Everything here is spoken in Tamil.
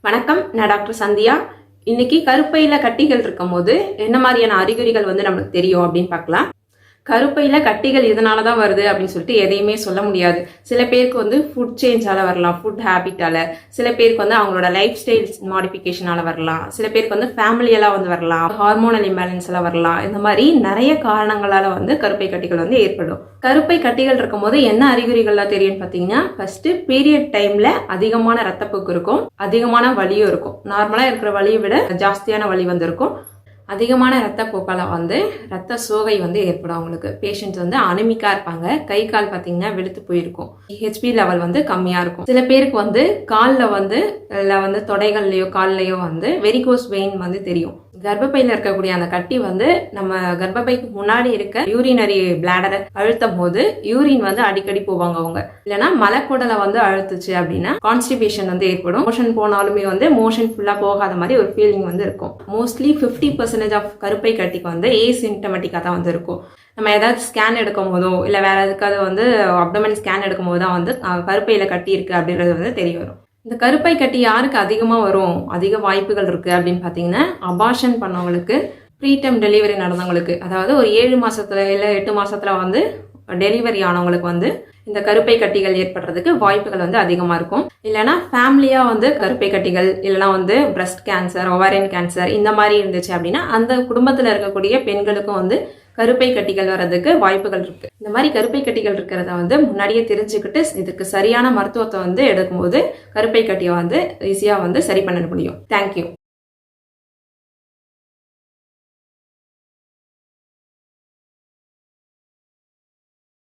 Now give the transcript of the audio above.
வணக்கம், நான் டாக்டர் சந்தியா. இன்னைக்கு கருப்பையில கட்டிகள் இருக்கும் போது என்ன மாதிரியான அறிகுறிகள் நம்மளுக்கு தெரியும் அப்படின்னு பார்க்கலாம். கருப்பையில கட்டிகள் இதனாலதான் வருது அப்படின்னு சொல்லிட்டு எதையுமே சொல்ல முடியாது. சில பேருக்கு ஃபுட் சேஞ்சால வரலாம், ஃபுட் ஹேபிட்டால. சில பேருக்கு அவங்களோட லைஃப் ஸ்டைல் மாடிஃபிகேஷனால வரலாம். சில பேருக்கு ஃபேமிலியெல்லாம் வரலாம், ஹார்மோனல் இம்பேலன்ஸ்ல வரலாம். இந்த மாதிரி நிறைய காரணங்களால கருப்பை கட்டிகள் ஏற்படும். கருப்பை கட்டிகள் இருக்கும் போது என்ன அறிகுறிகள்லாம் தெரியும் பார்த்தீங்கன்னா, ஃபர்ஸ்ட் பீரியட் டைம்ல அதிகமான ரத்தப்போக்கு இருக்கும், அதிகமான வலியும் இருக்கும். நார்மலா இருக்கிற வலியை விட ஜாஸ்தியான வலி இருக்கும். அதிகமான ரத்தப்போக்கால ரத்த சோகை ஏற்படும். அவங்களுக்கு பேஷண்ட்ஸ் அனிமிக்கா இருப்பாங்க. கை கால் பார்த்தீங்கன்னா வெளுத்து போயிருக்கும். ஹெச்பி லெவல் கம்மியா இருக்கும். சில பேருக்கு காலில் இல்ல தொடைகள்லயோ கால்லயோ வெரிகோஸ் வெயின் தெரியும். கர்ப்பப்பையில இருக்கக்கூடிய அந்த கட்டி நம்ம கர்ப்பப்பைக்கு முன்னாடி இருக்க யூரினரி பிளாடரை அழுத்தும் போது யூரின் அடிக்கடி போவாங்க அவங்க. இல்லைன்னா மலைக்குடலை அழுத்துச்சு அப்படின்னா கான்ஸ்டிபேஷன் ஏற்படும். மோஷன் போனாலுமே மோஷன் ஃபுல்லா போகாத மாதிரி ஒரு ஃபீலிங் இருக்கும். மோஸ்ட்லி 50% ஆஃப் கருப்பை கட்டிக்கு ஏசிம்டமேட்டிக்கா தான் இருக்கும். நம்ம ஏதாவது ஸ்கேன் எடுக்கும் போதோ இல்ல வேற எதுக்காவது அப்டமன் ஸ்கேன் எடுக்கும் போது தான் கருப்பையில கட்டி இருக்கு அப்படின்றது தெரிய வரும். இந்த கருப்பை கட்டி யாருக்கு அதிகமா வரும், அதிக வாய்ப்புகள் இருக்கு அப்படின்னு பாத்தீங்கன்னா, அபார்ஷன் பண்ணவங்களுக்கு, ப்ரீடம் டெலிவரி நடந்தவங்களுக்கு, அதாவது ஒரு 7 மாசத்துல இல்ல 8 மாசத்துல டெலிவரி ஆனவங்களுக்கு இந்த கருப்பை கட்டிகள் ஏற்படுறதுக்கு வாய்ப்புகள் அதிகமா இருக்கும். இல்லைன்னா ஃபேமிலியா கருப்பை கட்டிகள் இல்லைன்னா பிரஸ்ட் கேன்சர், ஒவாரியன் கேன்சர் இந்த மாதிரி இருந்துச்சு அப்படின்னா அந்த குடும்பத்துல இருக்கக்கூடிய பெண்களுக்கும் கருப்பை கட்டிகள் வர்றதுக்கு வாய்ப்புகள் இருக்கு. இந்த மாதிரி கருப்பை கட்டிகள் இருக்கிறத முன்னாடியே தெரிஞ்சுக்கிட்டு இதுக்கு சரியான மருத்துவத்தை எடுக்கும்போது கருப்பை கட்டியை ஈஸியா சரி பண்ண முடியும். தேங்க்யூ.